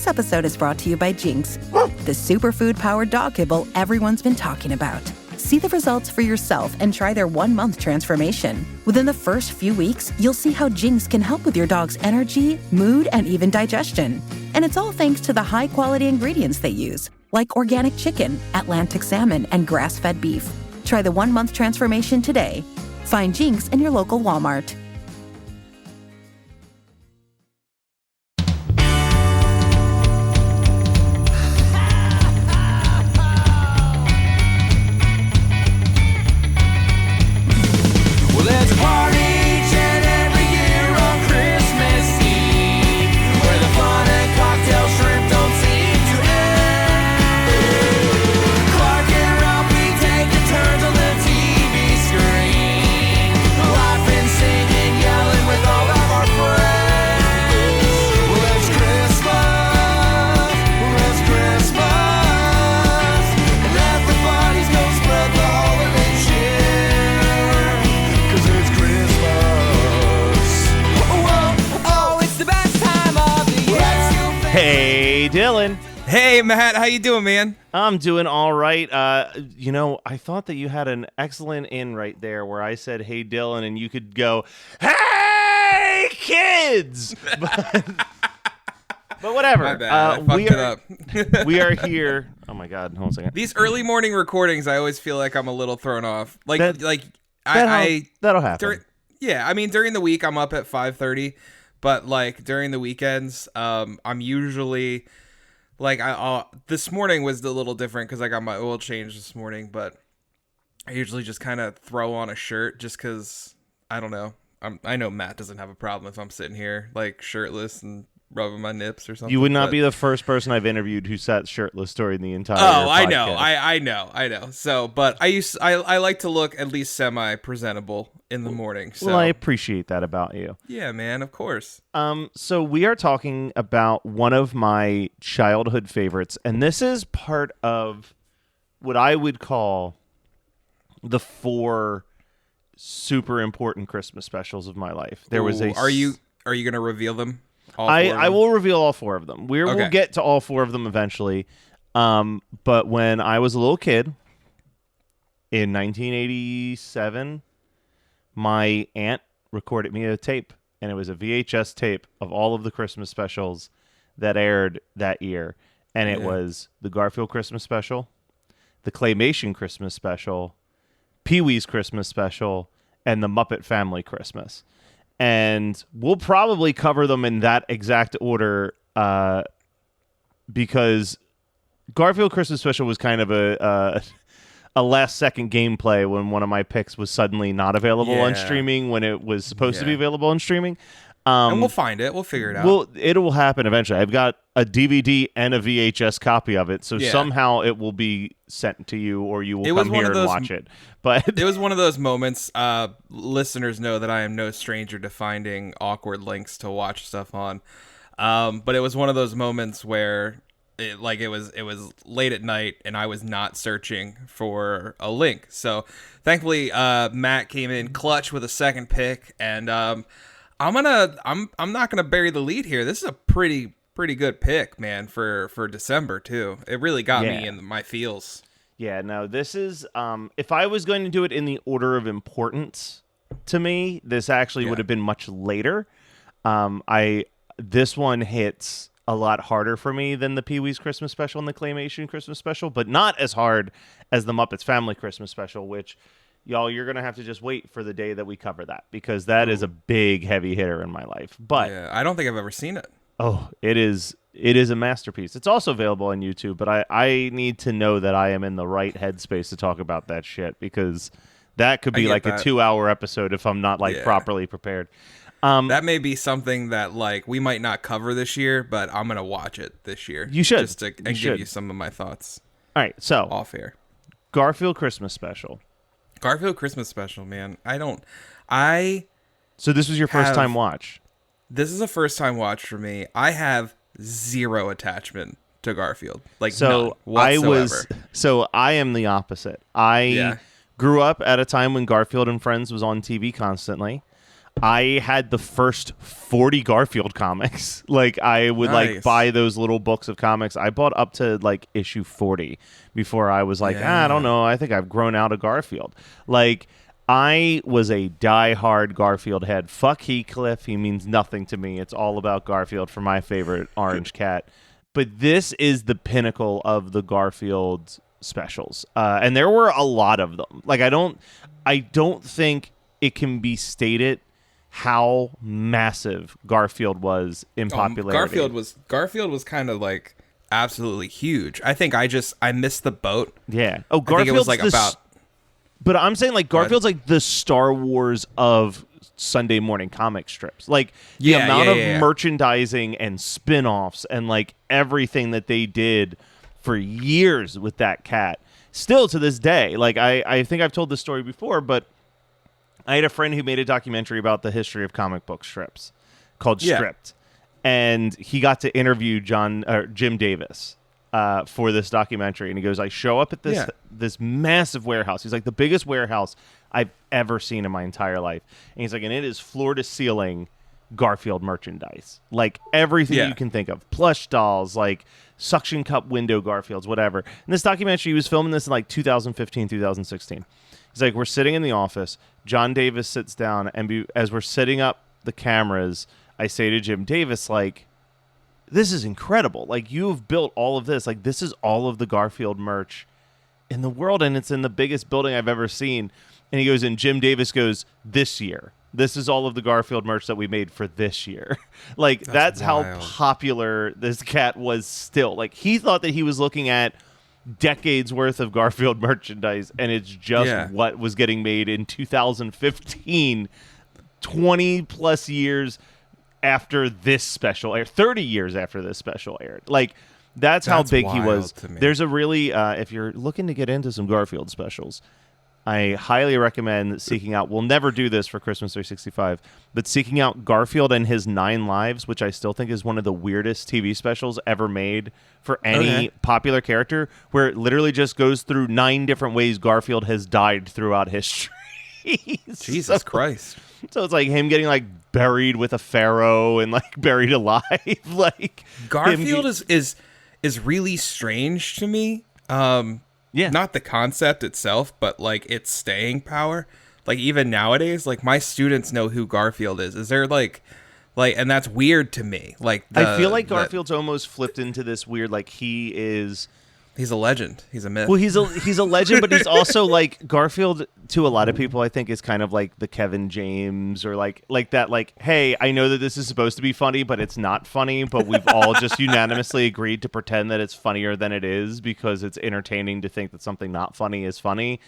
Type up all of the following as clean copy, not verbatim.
This episode is brought to you by Jinx, the superfood-powered dog kibble everyone's been talking about. See the results for yourself and try their 1-month transformation. Within the first few weeks, you'll see how Jinx can help with your dog's energy, mood, and even digestion. And it's all thanks to the high-quality ingredients they use, like organic chicken, Atlantic salmon, and grass-fed beef. Try the 1-month transformation today. Find Jinx in your local Walmart. Hey, Dylan. Hey, Matt. How you doing, man? I'm doing all right. I thought that you had an excellent in right there where I said, hey, Dylan, and you could go, hey, kids. But whatever. My bad. I fucked it up. We are here. Oh, my God. Hold on a second. These early morning recordings, I always feel like I'm a little thrown off. That'll happen. During the week, I'm up at 5:30. But like during the weekends, I'm usually like this morning was a little different because I got my oil change this morning. But I usually just kind of throw on a shirt just because I don't know. I know Matt doesn't have a problem if I'm sitting here like shirtless and rubbing my nips or something. You would not be the first person I've interviewed who sat shirtless during the entire. Oh, I podcast. know. I know. So, but I like to look at least semi presentable in the morning. So. Well, I appreciate that about you. Yeah, man, of course. So we are talking about one of my childhood favorites, and this is part of what I would call the 4 super important Christmas specials of my life. There was a. Are you going to reveal them? I will reveal all 4 of them. We'll get to all 4 of them eventually. But when I was a little kid in 1987, my aunt recorded me a tape, and it was a VHS tape of all of the Christmas specials that aired that year. And it was the Garfield Christmas Special, the Claymation Christmas Special, Pee-wee's Christmas Special, and the Muppet Family Christmas. And we'll probably cover them in that exact order because Garfield Christmas Special was kind of a last-second gameplay when one of my picks was suddenly not available on streaming when it was supposed to be available on streaming. And we'll find it. We'll figure it out. Well, it will happen eventually. I've got a DVD and a VHS copy of it, so somehow it will be sent to you, or you will come here and watch it. But it was one of those moments. Listeners know that I am no stranger to finding awkward links to watch stuff on. But it was one of those moments where it was late at night and I was not searching for a link. So thankfully, Matt came in clutch with a second pick, and I'm not gonna bury the lead here. This is a pretty good pick, man, for December too. It really got me in my feels. Yeah, no, this is if I was going to do it in the order of importance to me, this actually would have been much later. This one hits a lot harder for me than the Pee-wee's Christmas Special and the Claymation Christmas Special, but not as hard as the Muppets Family Christmas Special, which y'all, you're going to have to just wait for the day that we cover that, because that is a big heavy hitter in my life. But I don't think I've ever seen it. Oh, it is a masterpiece. It's also available on YouTube, but I need to know that I am in the right headspace to talk about that shit, because that could be like a 2-hour episode if I'm not properly prepared. That may be something that like we might not cover this year, but I'm going to watch it this year. You should. Just to give you some of my thoughts. All right, so off air. Garfield Christmas Special. Garfield Christmas Special, man. So this was your first time watch? This is a first time watch for me. I have zero attachment to Garfield. Like, none whatsoever. I am the opposite. I grew up at a time when Garfield and Friends was on TV constantly. I had the first 40 Garfield comics. Like I would like buy those little books of comics. I bought up to like issue 40 before I was like, I don't know. I think I've grown out of Garfield. Like I was a diehard Garfield head. Fuck Heathcliff. He means nothing to me. It's all about Garfield for my favorite orange cat. But this is the pinnacle of the Garfield specials. And there were a lot of them. Like I don't think it can be stated how massive Garfield was in popularity. Garfield was kind of like absolutely huge. I think I missed the boat. Yeah. Oh, Garfield's I think it was like about. But I'm saying like Garfield's like the Star Wars of Sunday morning comic strips. Like the amount of merchandising and spin-offs and like everything that they did for years with that cat. Still to this day. Like I think I've told this story before, but I had a friend who made a documentary about the history of comic book strips called Stripped. And he got to interview Jim Davis for this documentary. And he goes, I show up at this massive warehouse. He's like, the biggest warehouse I've ever seen in my entire life. And he's like, and it is floor to ceiling Garfield merchandise. Like everything you can think of. Plush dolls, like suction cup window Garfields, whatever. And this documentary, he was filming this in like 2015, 2016. He's like, we're sitting in the office. John Davis sits down, and as we're setting up the cameras, I say to Jim Davis, like, this is incredible. Like, you have built all of this. Like, this is all of the Garfield merch in the world, and it's in the biggest building I've ever seen. And he goes, and Jim Davis goes, this year. This is all of the Garfield merch that we made for this year. Like, that's how popular this cat was still. Like, he thought that he was looking at decades worth of Garfield merchandise, and it's just what was getting made in 2015, 20 plus years after this special aired, 30 years after this special aired. Like that's how big he was. There's a really if you're looking to get into some Garfield specials, I highly recommend seeking out, we'll never do this for Christmas 365, but seeking out Garfield and His 9 Lives, which I still think is one of the weirdest TV specials ever made for any popular character, where it literally just goes through 9 different ways Garfield has died throughout history. Jesus Christ. So it's like him getting like buried with a pharaoh and like buried alive. Like Garfield is really strange to me. Not the concept itself, but like its staying power. Like even nowadays, like my students know who Garfield is. Is there like, and that's weird to me. Like I feel like Garfield's almost flipped into this weird, like he's a legend. He's a myth. Well, he's a legend, but he's also like Garfield to a lot of people. I think is kind of like the Kevin James or like that. Like, hey, I know that this is supposed to be funny, but it's not funny. But we've all just unanimously agreed to pretend that it's funnier than it is because it's entertaining to think that something not funny is funny,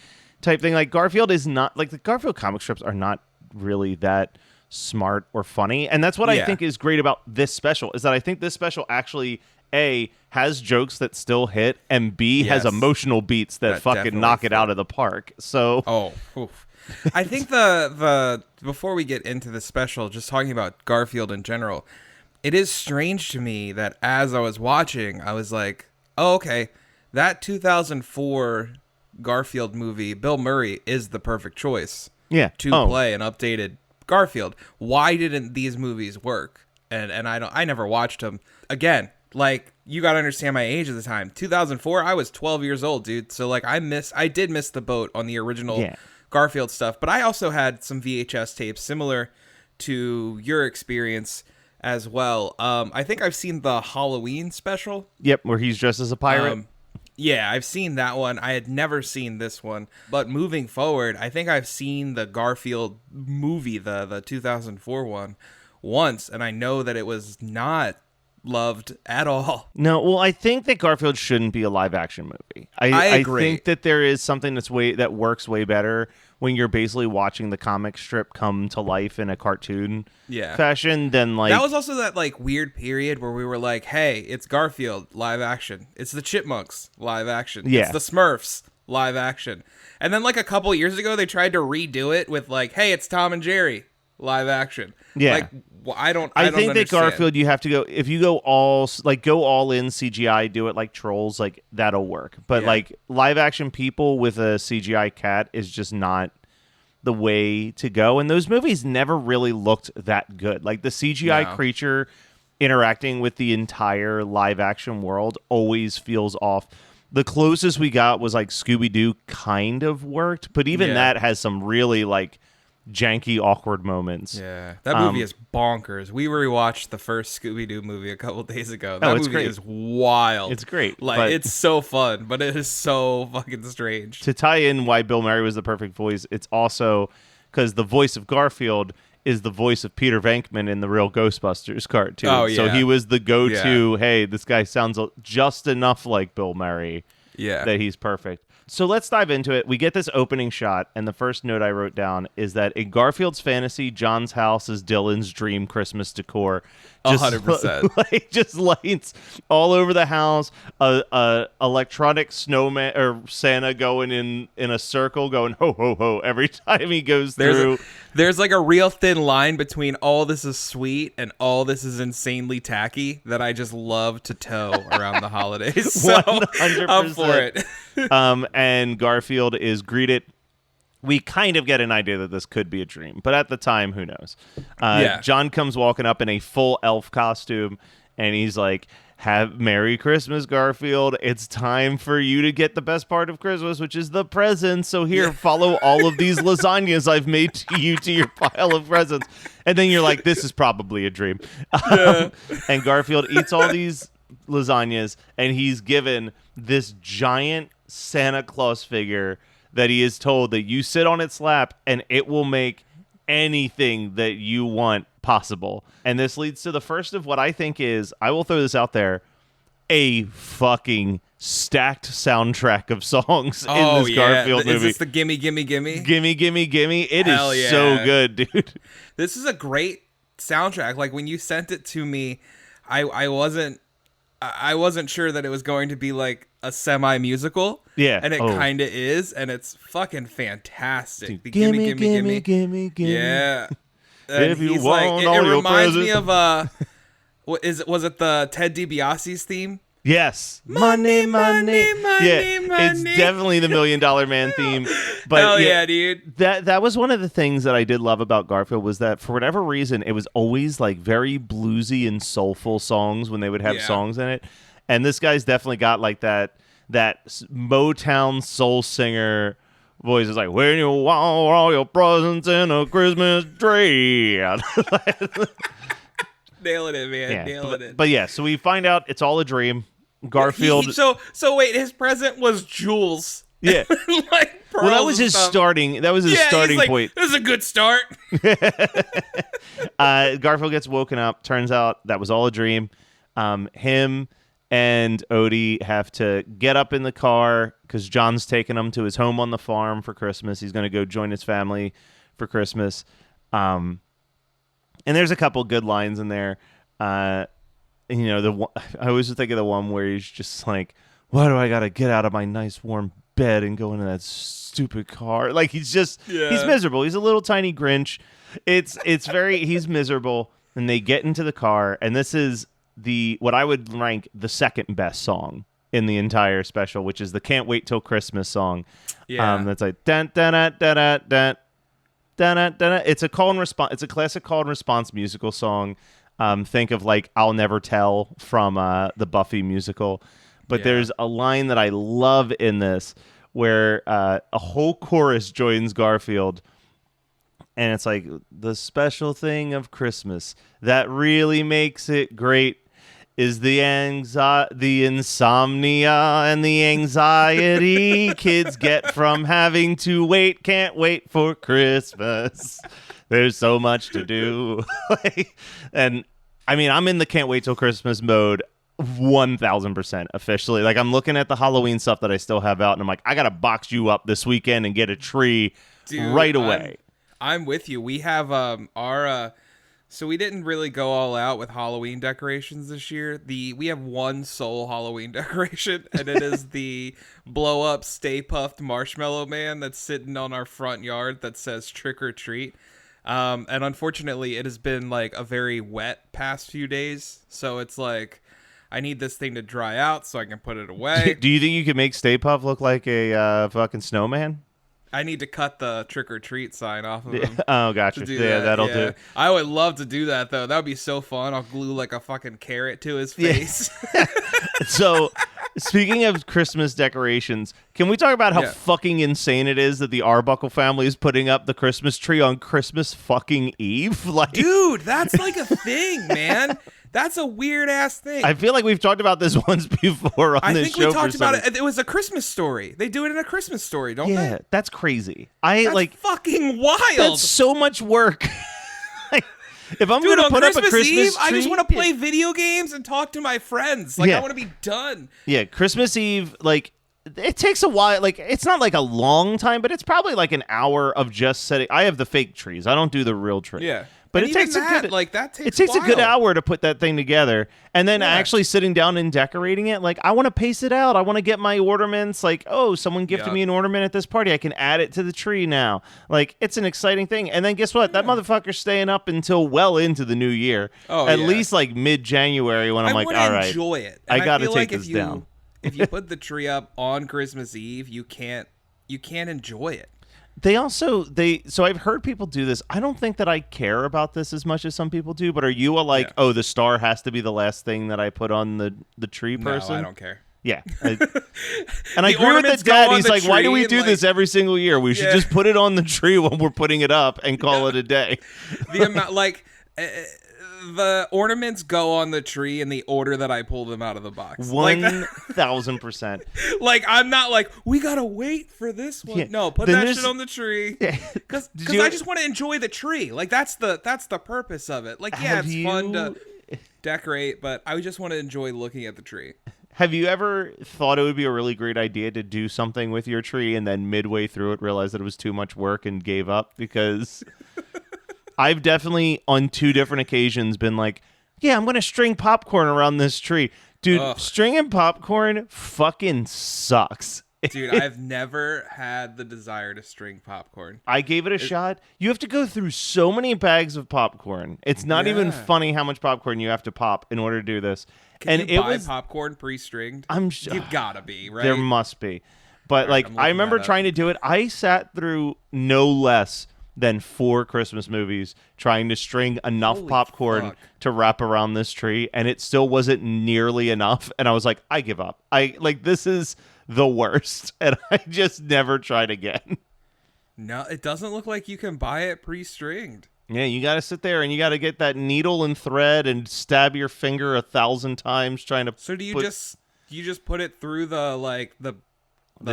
type thing. Like Garfield is not like the Garfield comic strips are not really that smart or funny, and that's what I think is great about this special. Is that I think this special actually A, has jokes that still hit, and B, has emotional beats that fucking knock it out of the park. So, I think the before we get into the special, just talking about Garfield in general, it is strange to me that as I was watching, I was like, oh, okay, that 2004 Garfield movie, Bill Murray is the perfect choice to play an updated Garfield. Why didn't these movies work? And I never watched them. Again, like, you got to understand my age at the time. 2004, I was 12 years old, dude. So, like, I did miss the boat on the original Garfield stuff. But I also had some VHS tapes similar to your experience as well. I think I've seen the Halloween special. Yep, where he's dressed as a pirate. Yeah, I've seen that one. I had never seen this one. But moving forward, I think I've seen the Garfield movie, the 2004 one, once. And I know that it was not loved at all. No, well, I think that Garfield shouldn't be a live action movie. I agree. I think that there is something that works way better when you're basically watching the comic strip come to life in a cartoon fashion than like... That was also that like weird period where we were like, hey, it's Garfield, live action. It's the Chipmunks, live action. Yeah. It's the Smurfs, live action. And then like a couple years ago, they tried to redo it with like, hey, it's Tom and Jerry, live action. Yeah. Like, I think understand. That Garfield, you have to go, if you go all in CGI, do it like Trolls, like that'll work. But like live action people with a CGI cat is just not the way to go. And those movies never really looked that good. Like the CGI creature interacting with the entire live action world always feels off. The closest we got was like Scooby-Doo kind of worked, but even that has some really like janky, awkward moments. Yeah, that movie is bonkers. We rewatched the first Scooby-Doo movie a couple days ago. That movie is wild. It's great. Like, it's so fun, but it is so fucking strange. To tie in why Bill Murray was the perfect voice, it's also because the voice of Garfield is the voice of Peter Venkman in the real Ghostbusters cartoon. Oh, yeah. So he was the go-to, hey, this guy sounds just enough like Bill Murray that he's perfect. So let's dive into it. We get this opening shot, and the first note I wrote down is that in Garfield's fantasy, John's house is Dylan's dream Christmas decor. 100%. Just lights all over the house, a electronic snowman or Santa going in a circle, going ho ho ho every time he goes through. There's like a real thin line between all this is sweet and all this is insanely tacky that I just love to toe around the holidays. So 100%. I'm for it. And Garfield is greeted. We kind of get an idea that this could be a dream, but at the time, who knows? John comes walking up in a full elf costume, and he's like, "Have Merry Christmas, Garfield. It's time for you to get the best part of Christmas, which is the presents. So here, follow all of these lasagnas I've made to you to your pile of presents." And then you're like, this is probably a dream. And Garfield eats all these lasagnas, and he's given this giant Santa Claus figure that he is told that you sit on its lap and it will make anything that you want possible. And this leads to the first of what I think is, I will throw this out there, a fucking stacked soundtrack of songs in this Garfield movie. Is this the Gimme Gimme Gimme? Gimme Gimme Gimme. It is so good, dude. This is a great soundtrack. Like when you sent it to me, I wasn't sure that it was going to be like a semi-musical. Yeah. And it kind of is, and it's fucking fantastic. The gimme, gimme, gimme, gimme. Yeah. If you want all it your reminds presents. me of was it the Ted DiBiase's theme? Yes. Money, money, money, yeah, money. It's definitely the $1 Million Man theme. But hell yeah, dude. That was one of the things that I did love about Garfield was that for whatever reason, it was always like very bluesy and soulful songs when they would have songs in it. And this guy's definitely got like that Motown soul singer voice. Is like, when you want all your presents in a Christmas tree. Nailing it, man. Nailing it. But yeah, so we find out it's all a dream. Garfield. So wait, his present was jewels. Yeah. Like well, that was his starting. That was his starting point. This is a good start. Garfield gets woken up. Turns out that was all a dream. Him and Odie have to get up in the car because John's taking him to his home on the farm for Christmas. He's going to go join his family for Christmas. And there's a couple good lines in there. I always think of the one where he's just like, "Why do I got to get out of my nice warm bed and go into that stupid car?" Like he's miserable. He's a little tiny Grinch. He's miserable. And they get into the car, and this is what I would rank the second best song in the entire special, which is the "Can't Wait Till Christmas" song. Yeah. That's like dun dun dun dun dun dun dun dun. It's a call and response. It's a classic call and response musical song. Think of like "I'll Never Tell" from the Buffy musical. But there's a line that I love in this where a whole chorus joins Garfield. And it's like, the special thing of Christmas that really makes it great is the insomnia and the anxiety kids get from having to wait. Can't wait for Christmas. There's so much to do. And I mean, I'm in the can't wait till Christmas mode 1000% officially. Like I'm looking at the Halloween stuff that I still have out, and I'm like, I gotta box you up this weekend and get a tree right away. I'm with you. We have so we didn't really go all out with Halloween decorations this year. We have one sole Halloween decoration, and it is the blow up Stay Puffed Marshmallow Man that's sitting on our front yard that says "Trick or Treat." And unfortunately, it has been like a very wet past few days, so it's like I need this thing to dry out so I can put it away. Do you think you could make Stay Puft look like a fucking snowman? I need to cut the trick or treat sign off of him. Oh, gotcha. Yeah, that'll do. I would love to do that though. That would be so fun. I'll glue like a fucking carrot to his face. Yeah. So, speaking of Christmas decorations, can we talk about how fucking insane it is that the Arbuckle family is putting up the Christmas tree on Christmas fucking Eve? Like, dude, that's like a thing, man. That's a weird ass thing. I feel like we've talked about this once before on this show. I think we talked about it. It was a Christmas Story. They do it in A Christmas Story, don't they? Yeah, that's crazy. That's fucking wild. That's so much work. If I'm going to put up a Christmas Eve, tree, I just want to play video games and talk to my friends. Like, I want to be done. Yeah, Christmas Eve, like, it takes a while. Like, it's not like a long time, but it's probably like an hour of just setting. I have the fake trees. I don't do the real tree. Yeah. But it takes a good hour to put that thing together, and then actually sitting down and decorating it. Like, I want to pace it out. I want to get my ornaments. Like, oh, someone gifted me an ornament at this party. I can add it to the tree now. Like, it's an exciting thing. And then guess what? That motherfucker's staying up until well into the new year. Oh, at least like mid-January when I'm like, all right, enjoy it. I got to take this down. If you put the tree up on Christmas Eve, you can't enjoy it. So I've heard people do this. I don't think that I care about this as much as some people do, but are you oh, the star has to be the last thing that I put on the tree person? No, I don't care. Yeah. And I agree with the dad. He's like, why do we do this every single year? We should just put it on the tree when we're putting it up and call it a day. The amount, the ornaments go on the tree in the order that I pull them out of the box. 1,000%. Like, I'm not like, we gotta wait for this one. Yeah. No, put that shit on the tree. Because I just want to enjoy the tree. Like, that's the purpose of it. Like, yeah, it's fun to decorate, but I just want to enjoy looking at the tree. Have you ever thought it would be a really great idea to do something with your tree and then midway through it realized that it was too much work and gave up? Because I've definitely, on 2 different occasions, been like, yeah, I'm going to string popcorn around this tree. Dude, stringing popcorn fucking sucks. Dude, I've never had the desire to string popcorn. I gave it a shot. You have to go through so many bags of popcorn. It's not even funny how much popcorn you have to pop in order to do this. Can you buy popcorn pre-stringed? You've got to be, right? There must be. But, I remember trying to do it. I sat through no less than 4 Christmas movies trying to string enough popcorn to wrap around this tree, and it still wasn't nearly enough. And I was like, I give up. This is the worst, and I just never tried again. No, it doesn't look like you can buy it pre-stringed. Yeah, you got to sit there and you got to get that needle and thread and stab your finger 1,000 times trying to. So do you just put it through the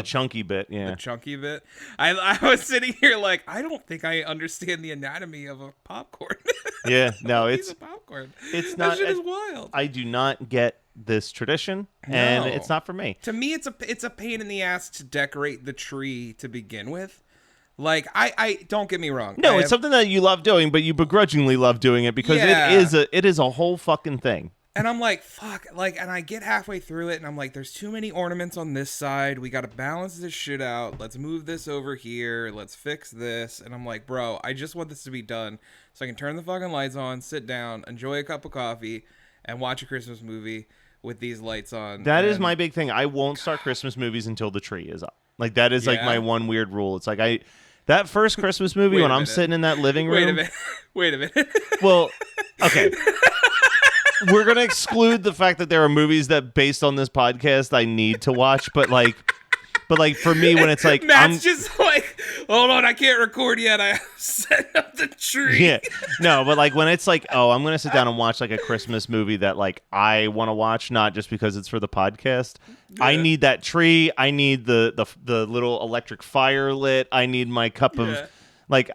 chunky bit, yeah. The chunky bit. I was sitting here like, I don't think I understand the anatomy of a popcorn. Yeah, no, it's popcorn. It's not. That shit is wild. I do not get this tradition, and it's not for me. To me, it's a pain in the ass to decorate the tree to begin with. Like, I don't get me wrong. No, it's something that you love doing, but you begrudgingly love doing it because it is a whole fucking thing. And I'm like, fuck, and I get halfway through it, and I'm like, there's too many ornaments on this side. We got to balance this shit out. Let's move this over here. Let's fix this. And I'm like, bro, I just want this to be done so I can turn the fucking lights on, sit down, enjoy a cup of coffee, and watch a Christmas movie with these lights on. That is my big thing. I won't start Christmas movies until the tree is up. Like, that is my one weird rule. It's like that first Christmas movie when I'm sitting in that living room. Wait a minute. Well, okay. We're going to exclude the fact that there are movies that, based on this podcast, I need to watch. But for me, when it's like... Matt's just like, hold on, I can't record yet. I set up the tree. Yeah. No, but when it's like, oh, I'm going to sit down and watch a Christmas movie that I want to watch, not just because it's for the podcast. Yeah. I need that tree. I need the little electric fire lit. I need my cup of...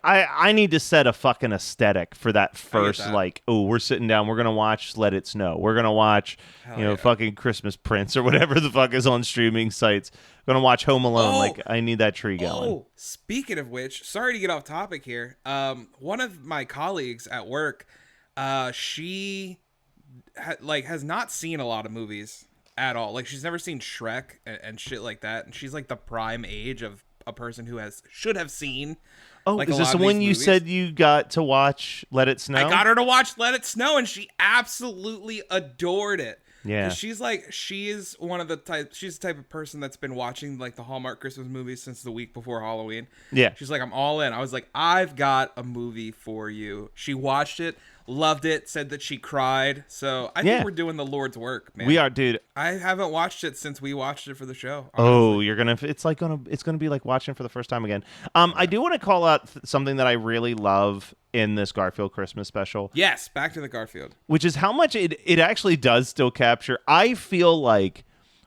I need to set a fucking aesthetic for that first, we're sitting down, we're going to watch Let It Snow. We're going to watch, fucking Christmas Prince or whatever the fuck is on streaming sites. We're going to watch Home Alone. I need that tree going. Oh, speaking of which, sorry to get off topic here. One of my colleagues at work, she has not seen a lot of movies at all. She's never seen Shrek and shit like that. And she's the prime age of a person who should have seen. Oh, is this the one you said you got to watch Let It Snow? I got her to watch Let It Snow, and she absolutely adored it. Yeah. She is one of the she's the type of person that's been watching like the Hallmark Christmas movies since the week before Halloween. Yeah. She's like, I'm all in. I was like, I've got a movie for you. She watched it, loved it, said that she cried. So I think we're doing the Lord's work, man. We are, dude. I haven't watched it since we watched it for the show. Honestly. Oh, it's gonna be like watching for the first time again. I do want to call out something that I really love in this Garfield Christmas special. Yes, back to the Garfield. Which is how much it actually does still capture. I feel like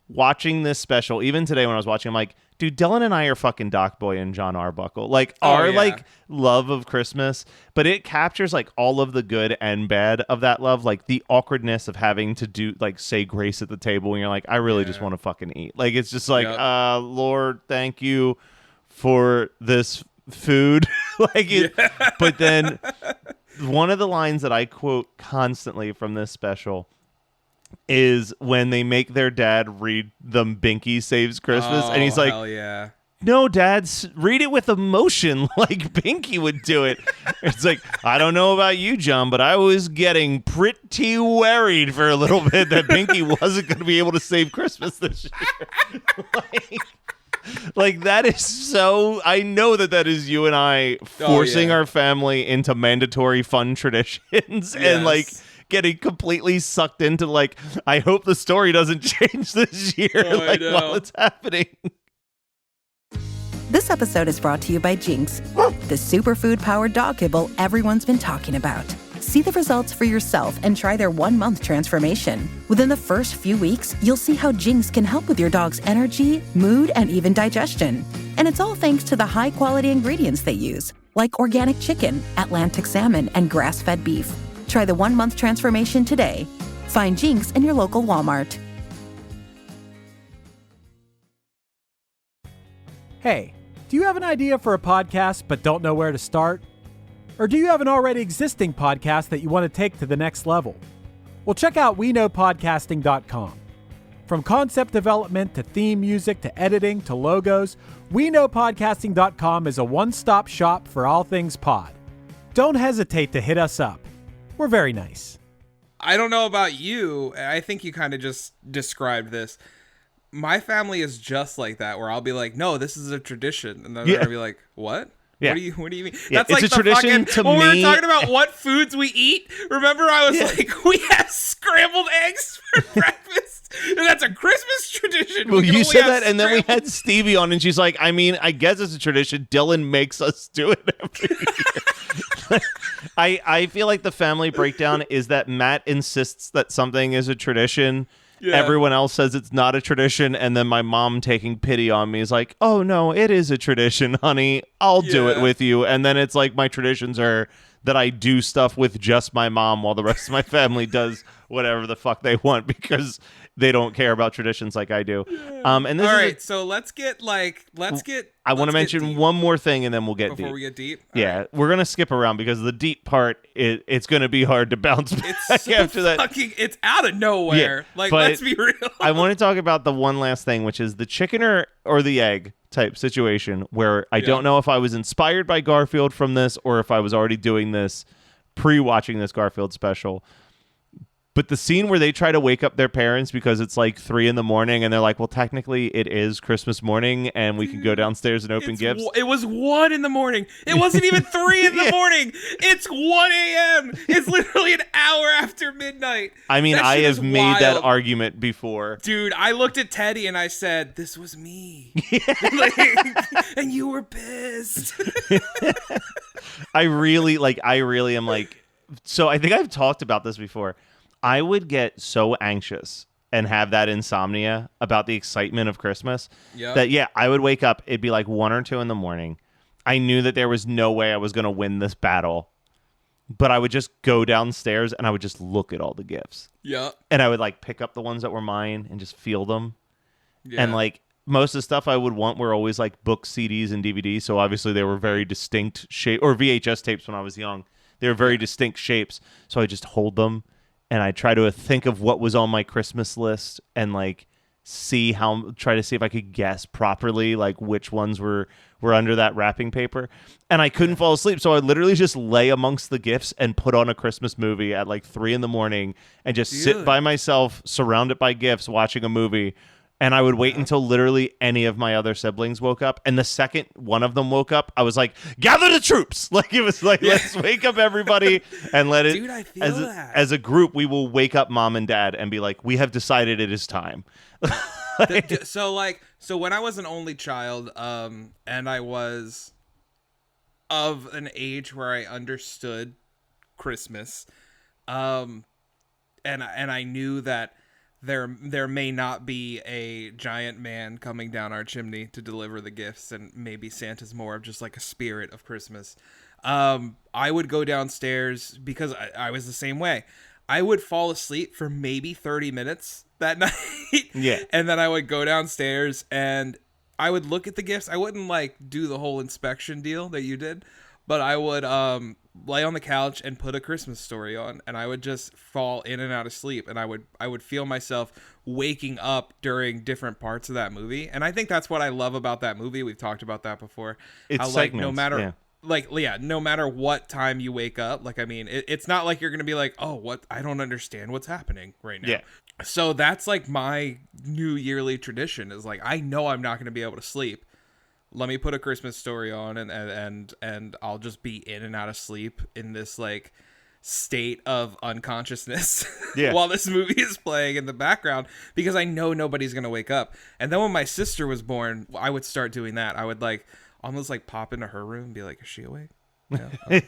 watching this special, even today when I was watching, I'm like, dude, Dylan and I are fucking Doc Boy and John Arbuckle. Like like love of Christmas, but it captures like all of the good and bad of that love, like the awkwardness of having to do like say grace at the table and you're like, I really just want to fucking eat. Like it's just like, Lord, thank you for this food. But then one of the lines that I quote constantly from this special is when they make their dad read them Binky Saves Christmas, and he's like, hell yeah. No, Dad, read it with emotion like Binky would do it. It's like, I don't know about you, John, but I was getting pretty worried for a little bit that Binky wasn't going to be able to save Christmas this year. Like that is so. I know that is you and I forcing our family into mandatory fun traditions and like getting completely sucked into like. I hope the story doesn't change this year while it's happening. This episode is brought to you by Jinx, the superfood-powered dog kibble everyone's been talking about. See the results for yourself and try their 1-month transformation. Within the first few weeks, you'll see how Jinx can help with your dog's energy, mood, and even digestion. And it's all thanks to the high-quality ingredients they use, like organic chicken, Atlantic salmon, and grass-fed beef. Try the 1-month transformation today. Find Jinx in your local Walmart. Hey, do you have an idea for a podcast but don't know where to start? Or do you have an already existing podcast that you want to take to the next level? Well, check out WeKnowPodcasting.com. From concept development to theme music to editing to logos, WeKnowPodcasting.com is a one-stop shop for all things pod. Don't hesitate to hit us up. We're very nice. I don't know about you. I think you kind of just described this. My family is just like that, where I'll be like, no, this is a tradition. And then they're going to be like, what? Yeah. What do you mean? Yeah, That's like it's a tradition to when me. we were talking about what foods we eat. Remember, I was like, we have scrambled eggs for breakfast, and that's a Christmas tradition. Well, you said that, and then we had Stevie on, and she's like, I mean, I guess it's a tradition. Dylan makes us do it every year. I feel like the family breakdown is that Matt insists that something is a tradition. Yeah. Everyone else says it's not a tradition, and then my mom taking pity on me is like, oh no, it is a tradition, honey. I'll do it with you. And then it's like my traditions are that I do stuff with just my mom while the rest of my family does whatever the fuck they want because they don't care about traditions like I do. And this all right, so let's get. I want to mention one more thing, and then we'll get before deep. we get deep. Yeah, we're gonna skip around because the deep part it's gonna be hard to bounce back so after that. It's out of nowhere. Let's be real. I want to talk about the one last thing, which is the chicken or the egg type situation, where I don't know if I was inspired by Garfield from this or if I was already doing this pre-watching this Garfield special. But the scene where they try to wake up their parents because it's like 3 a.m. and they're like, well, technically it is Christmas morning and we can go downstairs and open gifts. It was 1 a.m. It wasn't even 3 in the morning. It's 1 a.m. It's literally an hour after midnight. I mean, I have made that argument before. Dude, I looked at Teddy and I said, this was me. And you were pissed. I really am like, so I think I've talked about this before. I would get so anxious and have that insomnia about the excitement of Christmas that, I would wake up. It'd be like 1 or 2 in the morning. I knew that there was no way I was going to win this battle, but I would just go downstairs and I would just look at all the gifts. Yeah. And I would like pick up the ones that were mine and just feel them. Yeah. And like most of the stuff I would want were always like books, CDs, and DVDs. So obviously they were very distinct shape, or VHS tapes when I was young. They were very distinct shapes. So I just hold them. And I try to think of what was on my Christmas list and like try to see if I could guess properly like which ones were under that wrapping paper, and I couldn't fall asleep, so I literally just lay amongst the gifts and put on a Christmas movie at like 3 a.m. and just sit by myself surrounded by gifts watching a movie. And I would wait until literally any of my other siblings woke up. And the second one of them woke up, I was like, gather the troops. Like, it was like, let's wake up everybody and let it. Dude, I feel as a group, we will wake up mom and dad and be like, we have decided it is time. So when I was an only child, and I was of an age where I understood Christmas, and I knew that there may not be a giant man coming down our chimney to deliver the gifts, and maybe Santa's more of just like a spirit of Christmas. I would go downstairs because I was the same way. I would fall asleep for maybe 30 minutes that night. Yeah. And then I would go downstairs and I would look at the gifts. I wouldn't like do the whole inspection deal that you did, but I would lay on the couch and put A Christmas Story on, and I would just fall in and out of sleep, and I would feel myself waking up during different parts of that movie. And I think that's what I love about that movie. We've talked about that before. It's how, like, no matter no matter what time you wake up, like, I mean, it's not like you're gonna be like, oh, what, I don't understand what's happening right now. Yeah. So that's like my new yearly tradition, is like, I know I'm not gonna be able to sleep. Let me put A Christmas Story on, and I'll just be in and out of sleep in this like state of unconsciousness while this movie is playing in the background, because I know nobody's gonna wake up. And then when my sister was born, I would start doing that. I would like almost like pop into her room and be like, is she awake? No. I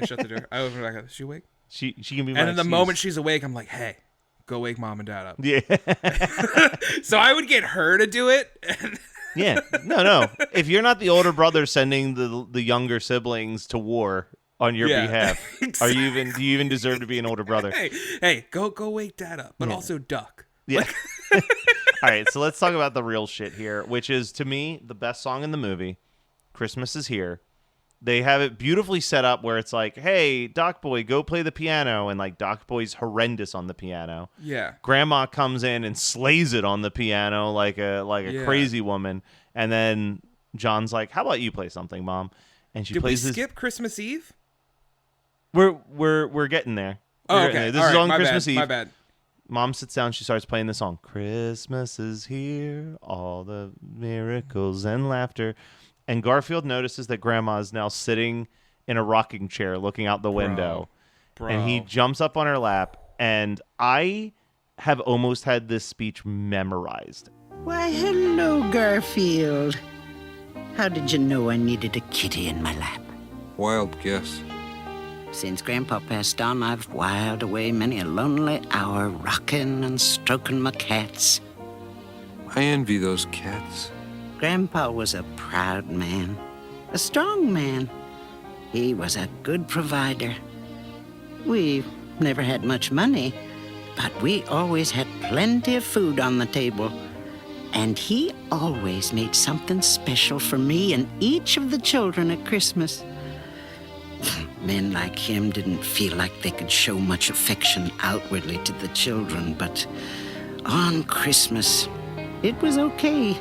shut the door. I open it back up. Is she awake? She can be. And in the moment she's awake, I'm like, hey, go wake mom and dad up. Yeah. So I would get her to do it. Yeah. No. If you're not the older brother sending the younger siblings to war on your behalf, exactly. do you even deserve to be an older brother? Hey, go wake dad up, but also duck. Yeah. All right, so let's talk about the real shit here, which is, to me, the best song in the movie, Christmas Is Here. They have it beautifully set up where it's like, hey, Doc Boy, go play the piano. And like Doc Boy's horrendous on the piano. Yeah. Grandma comes in and slays it on the piano like a crazy woman. And then John's like, how about you play something, Mom? And she plays this. Did we skip Christmas Eve? We're getting there. Oh, okay. This is on Christmas Eve. My bad. Mom sits down. She starts playing the song. Christmas is here. All the miracles and laughter. And Garfield notices that Grandma is now sitting in a rocking chair looking out the window. Bro. And he jumps up on her lap. And I have almost had this speech memorized. Why, hello, Garfield. How did you know I needed a kitty in my lap? Wild guess. Since Grandpa passed on, I've whiled away many a lonely hour rocking and stroking my cats. I envy those cats. Grandpa was a proud man, a strong man. He was a good provider. We never had much money, but we always had plenty of food on the table. And he always made something special for me and each of the children at Christmas. Men like him didn't feel like they could show much affection outwardly to the children, but on Christmas, it was okay.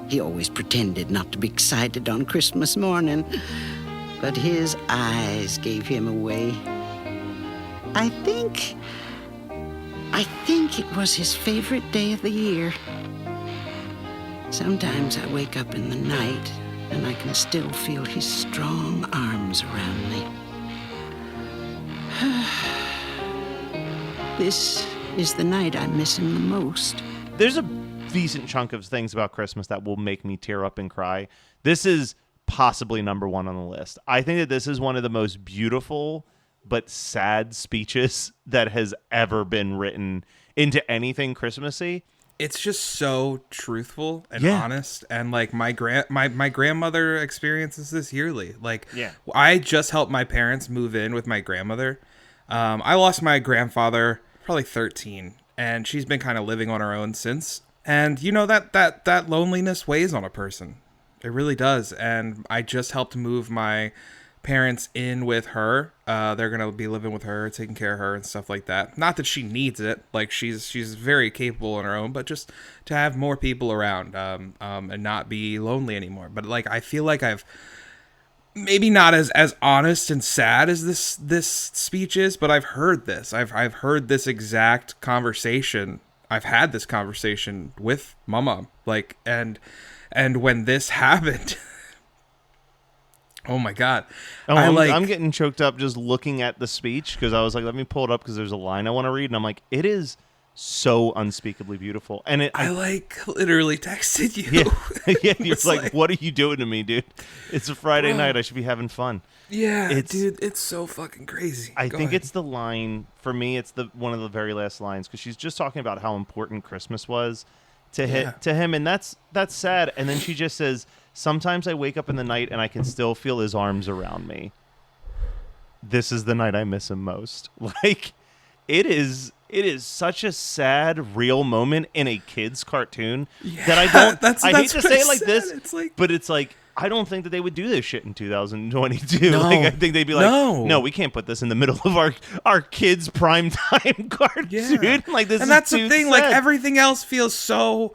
He always pretended not to be excited on Christmas morning, but his eyes gave him away. I think it was his favorite day of the year. Sometimes I wake up in the night and I can still feel his strong arms around me. This is the night I miss him the most. There's a decent chunk of things about Christmas that will make me tear up and cry. This is possibly number one on the list. I think that this is one of the most beautiful but sad speeches that has ever been written into anything Christmassy. It's just so truthful and honest, and like my grandmother experiences this yearly. Like, I just helped my parents move in with my grandmother. I lost my grandfather probably 13, and she's been kind of living on her own since. And you know that loneliness weighs on a person. It really does. And I just helped move my parents in with her. They're gonna be living with her, taking care of her and stuff like that. Not that she needs it, like she's very capable on her own, but just to have more people around, and not be lonely anymore. But like, I feel like I've maybe not as honest and sad as this speech is, but I've heard this. I've heard this exact conversation. I've had this conversation with my mom, like, and when this happened. Oh my God. I'm getting choked up just looking at the speech, because I was like, let me pull it up because there's a line I want to read, and I'm like, it is so unspeakably beautiful. And I literally texted you. Yeah, you're like, what are you doing to me, dude? It's a Friday night. I should be having fun. Yeah, dude, it's so fucking crazy. I think it's the line, for me, it's the one of the very last lines, because she's just talking about how important Christmas was to him, and that's sad. And then she just says, sometimes I wake up in the night and I can still feel his arms around me. This is the night I miss him most. Like, it is such a sad, real moment in a kid's cartoon that I don't. I hate to say it like this, but it's like, I don't think that they would do this shit in 2022. No. Like, I think they'd be like, no, we can't put this in the middle of our kids' primetime cartoon. Yeah. Like, this, and that's the thing. Sad. Like, everything else feels so.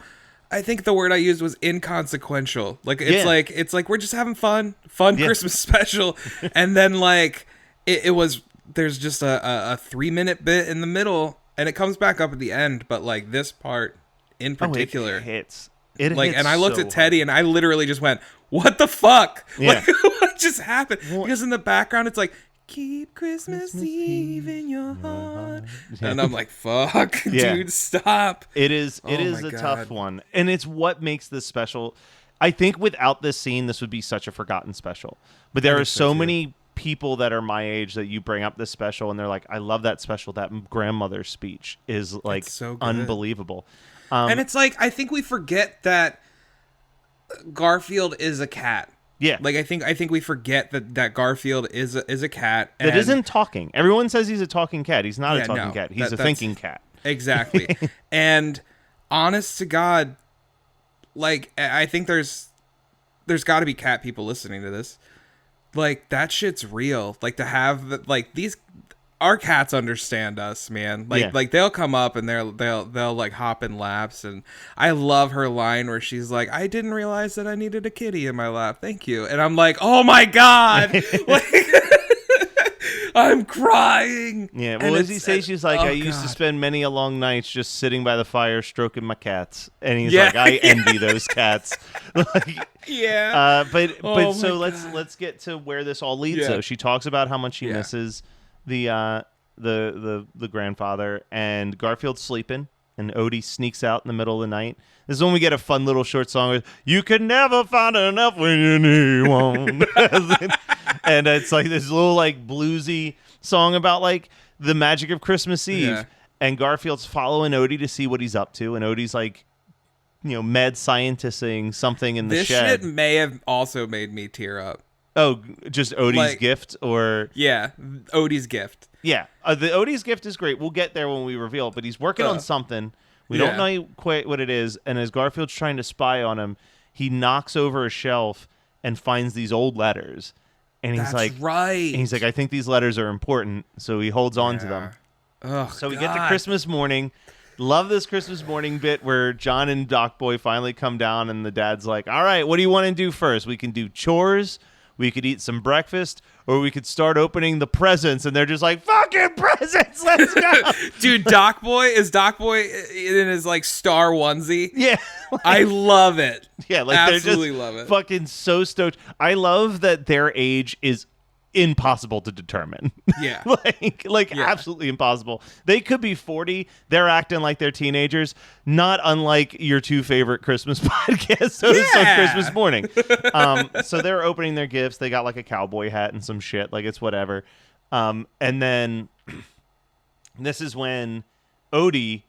I think the word I used was inconsequential. Like, it's like we're just having fun Christmas special, and then like it was. There's just a 3-minute bit in the middle, and it comes back up at the end. But like this part in particular, it hits. And I looked at Teddy, and I literally just went, "What the fuck? Yeah. Like, what just happened?" Because in the background, it's like, "Keep Christmas Eve in your heart," and I'm like, "Fuck, dude, stop!" It is a tough one, and it's what makes this special. I think without this scene, this would be such a forgotten special. But there are so many people that are my age that you bring up this special, and they're like, "I love that special. That grandmother's speech is like so unbelievable." And it's like, I think we forget that Garfield is a cat. Yeah, like I think we forget that Garfield is a cat that isn't talking. Everyone says he's a talking cat. He's not a talking cat. He's a thinking cat. Exactly. And honest to God, like, I think there's got to be cat people listening to this. Like, that shit's real. Like, to have like these. Our cats understand us, man. Like they'll come up and they'll like hop in laps, and I love her line where she's like, "I didn't realize that I needed a kitty in my lap. Thank you." And I'm like, "Oh my God." Like, I'm crying. Yeah, well, as he says, she's like, "I used to spend many a long nights just sitting by the fire stroking my cats," and he's like, "I envy those cats." Like, yeah. But so let's get to where this all leads. Though she talks about how much she misses the grandfather, and Garfield's sleeping, and Odie sneaks out in the middle of the night. This is when we get a fun little short song with "You Can Never Find Enough When You Need One." And it's like this little like bluesy song about like the magic of Christmas Eve. And Garfield's following Odie to see what he's up to, and Odie's like, mad scientisting something in the shed. This shit may have also made me tear up. Oh, just Odie's gift, or Odie's gift. Yeah, the Odie's gift is great. We'll get there when we reveal it, but he's working on something. We don't know quite what it is, and as Garfield's trying to spy on him, he knocks over a shelf and finds these old letters, and he's like, I think these letters are important, so he holds on to them. So we get to Christmas morning. Love this Christmas morning bit where John and Doc Boy finally come down, and the dad's like, "All right, what do you want to do first? We can do chores. We could eat some breakfast, or we could start opening the presents." And they're just like, "Fucking presents, let's go." Dude, Doc Boy in his like star onesie. Yeah. I love it. Yeah, like absolutely they're just love it. Fucking so stoked. I love that their age is impossible to determine. Yeah. Absolutely impossible. They could be 40. They're acting like they're teenagers, not unlike your two favorite Christmas podcasts hosts on Christmas morning. So they're opening their gifts. They got like a cowboy hat and some shit. Like, it's whatever. And then this is when Odie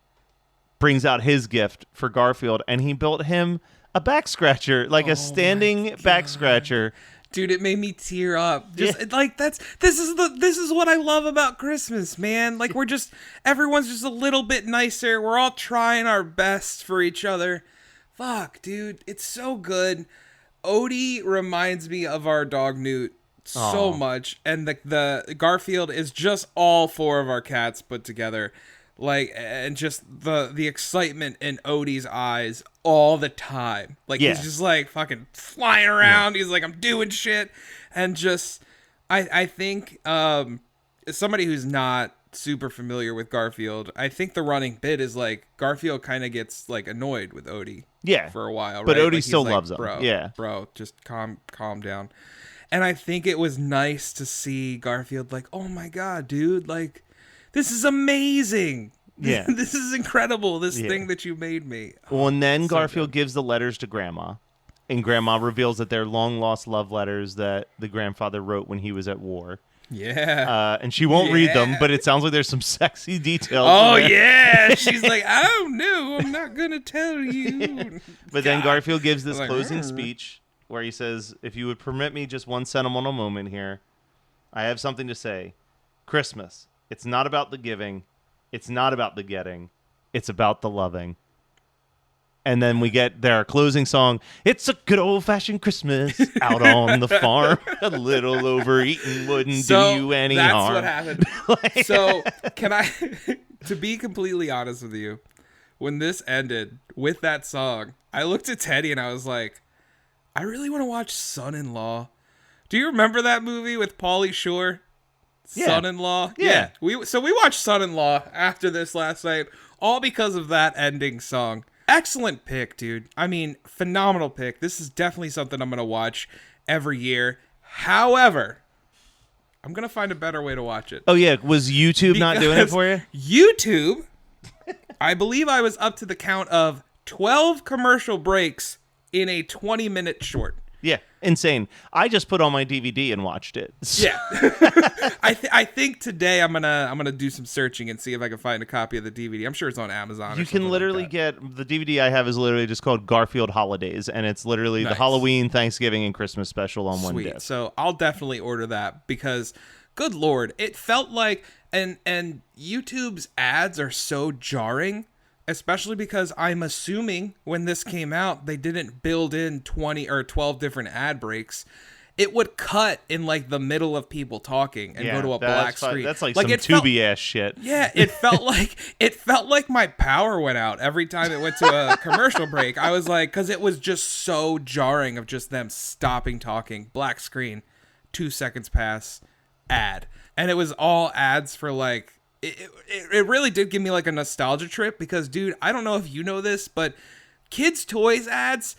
brings out his gift for Garfield, and he built him a back scratcher, like a standing back scratcher. Dude, it made me tear up. Like, this is what I love about Christmas, man. Like, everyone's just a little bit nicer. We're all trying our best for each other. Fuck, dude, it's so good. Odie reminds me of our dog Newt so much, and the Garfield is just all 4 of our cats put together, like, and just the excitement in Odie's eyes all the time. Like, he's just like fucking flying around. He's like, I'm doing shit, and just I think as somebody who's not super familiar with Garfield, I think the running bit is like Garfield kind of gets like annoyed with Odie for a while, but right? Odie like, still like, loves him. Bro, just calm down. And I think it was nice to see Garfield like, oh my God, dude, like, this is amazing. Yeah. This is incredible, this thing that you made me. Well, and then Garfield gives the letters to Grandma, and Grandma reveals that they're long-lost love letters that the grandfather wrote when he was at war. Yeah. And she won't read them, but it sounds like there's some sexy details. Oh, yeah. She's like, oh, no, I'm not going to tell you. But then Garfield gives this closing speech where he says, if you would permit me just one sentimental moment here, I have something to say. Christmas, it's not about the giving. It's not about the getting. It's about the loving. And then we get their closing song. It's a good old-fashioned Christmas out on the farm. A little overeating wouldn't do you any harm. That's what happened. So can I, to be completely honest with you, when this ended with that song, I looked at Teddy and I was like, I really want to watch Son-in-Law. Do you remember that movie with Pauly Shore? Yeah. Son-in-Law? Yeah. We watched Son-in-Law after this last night, all because of that ending song. Excellent pick, dude. I mean, phenomenal pick. This is definitely something I'm going to watch every year. However, I'm going to find a better way to watch it. Oh, yeah. Was YouTube not doing it for you? YouTube, I believe I was up to the count of 12 commercial breaks in a 20-minute short. Yeah, insane. I just put on my DVD and watched it. Yeah. I think today I'm gonna do some searching and see if I can find a copy of the DVD. I'm sure it's on Amazon. You can literally get the DVD I have is literally just called Garfield Holidays, and it's literally the Halloween, Thanksgiving, and Christmas special on one disc. So I'll definitely order that because, good Lord, it felt like and YouTube's ads are so jarring. Especially because I'm assuming when this came out, they didn't build in 20 or 12 different ad breaks. It would cut in like the middle of people talking and go to a black screen. That's like some Tubi ass shit. Yeah, it felt like my power went out every time it went to a commercial break. I was like, because it was just so jarring of just them stopping talking, black screen, 2 seconds pass, ad, and it was all ads for like. It really did give me like a nostalgia trip because, dude, I don't know if you know this, but kids' toys ads,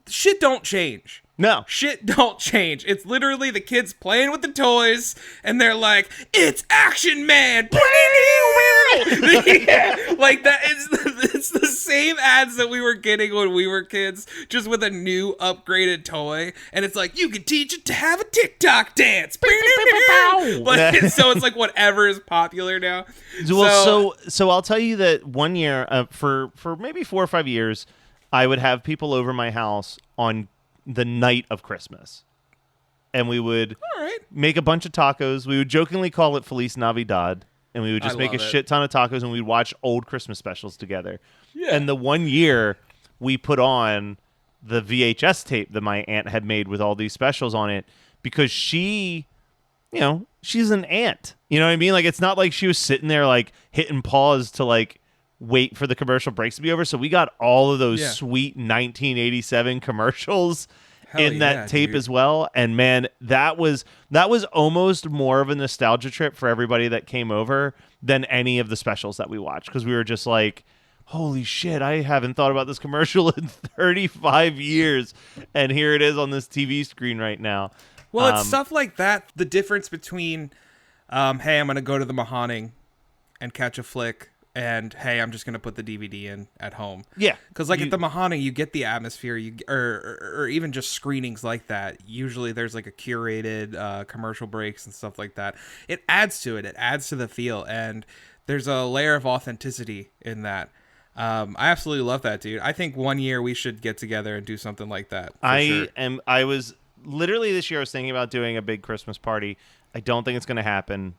shit don't change. No. Shit don't change. It's literally the kids playing with the toys, and they're like, it's Action Man! Yeah, like that. It's the same ads that we were getting when we were kids, just with a new upgraded toy. And it's like, you can teach it to have a TikTok dance. But so it's like whatever is popular now. Well, so I'll tell you that one year, for maybe 4 or 5 years, I would have people over my house on the night of Christmas. And we would make a bunch of tacos. We would jokingly call it Feliz Navidad. And we would just make a shit ton of tacos and we'd watch old Christmas specials together. Yeah. And the one year we put on the VHS tape that my aunt had made with all these specials on it because she, you know, she's an aunt. You know what I mean? Like, it's not like she was sitting there like hitting pause to like wait for the commercial breaks to be over. So we got all of those sweet 1987 commercials in that tape as well. And man, that was almost more of a nostalgia trip for everybody that came over than any of the specials that we watched, because we were just like, holy shit, I haven't thought about this commercial in 35 years, and here it is on this TV screen right now. Well, it's stuff like that, the difference between hey, I'm gonna go to the Mahoning and catch a flick, and hey, I'm just gonna put the DVD in at home. Yeah, because like at the Mahoning, you get the atmosphere. Or even just screenings like that. Usually, there's like a curated commercial breaks and stuff like that. It adds to it. It adds to the feel, and there's a layer of authenticity in that. I absolutely love that, dude. I think one year we should get together and do something like that. I was literally this year. I was thinking about doing a big Christmas party. I don't think it's going to happen.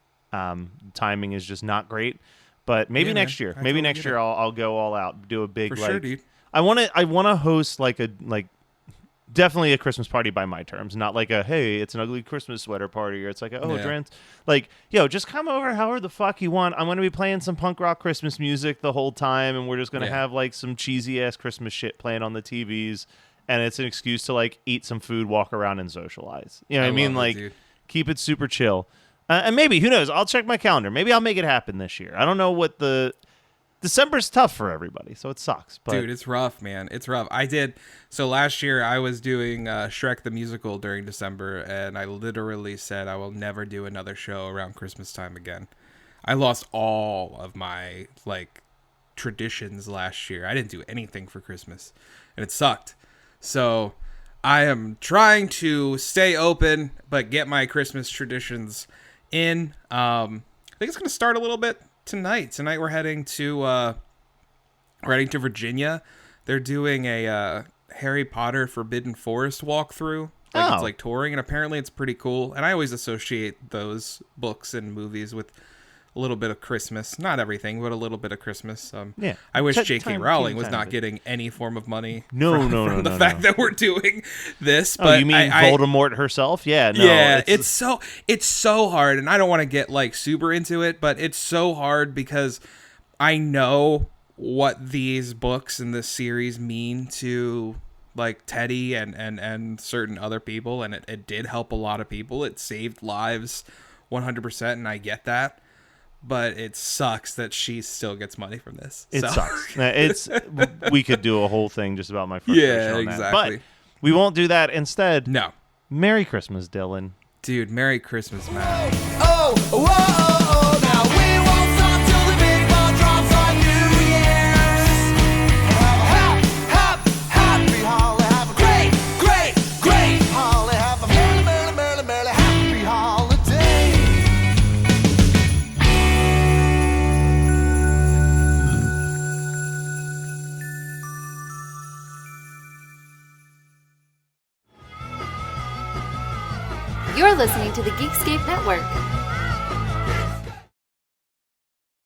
Timing is just not great. But maybe next year. Maybe next year I'll go all out, do a big for sure, dude. I want to host like definitely a Christmas party by my terms, not like a, hey, it's an ugly Christmas sweater party, or it's like, like, yo, just come over however the fuck you want. I'm going to be playing some punk rock Christmas music the whole time, and we're just going to have like some cheesy ass Christmas shit playing on the TVs, and it's an excuse to like eat some food, walk around, and socialize. You know what I mean? Like, keep it super chill. And maybe, who knows, I'll check my calendar. Maybe I'll make it happen this year. I don't know what December's tough for everybody, so it sucks. But dude, it's rough, man. It's rough. So last year I was doing Shrek the Musical during December, and I literally said I will never do another show around Christmas time again. I lost all of my like traditions last year. I didn't do anything for Christmas, and it sucked. So I am trying to stay open, but get my Christmas traditions in. I think it's going to start a little bit tonight we're heading to Virginia. They're doing a Harry Potter Forbidden Forest walkthrough. It's like touring, and apparently it's pretty cool. And I always associate those books and movies with a little bit of Christmas. Not everything, but a little bit of Christmas. I wish J.K. Rowling was not getting any form of money from the fact that we're doing this. But you mean Voldemort herself? Yeah, no. Yeah, it's so hard, and I don't want to get like super into it, but it's so hard because I know what these books and this series mean to like Teddy and certain other people, and it did help a lot of people. It saved lives 100%, and I get that. But it sucks that she still gets money from this. It sucks. We could do a whole thing just about my frustration on that. Exactly. But we won't do that. Instead, no. Merry Christmas, Dylan. Dude, Merry Christmas, man. Now we won't stop till the big ball drops on New Year's. Happy holiday. Have a great holiday. Have a merry happy holiday. You're listening to the Geekscape Network.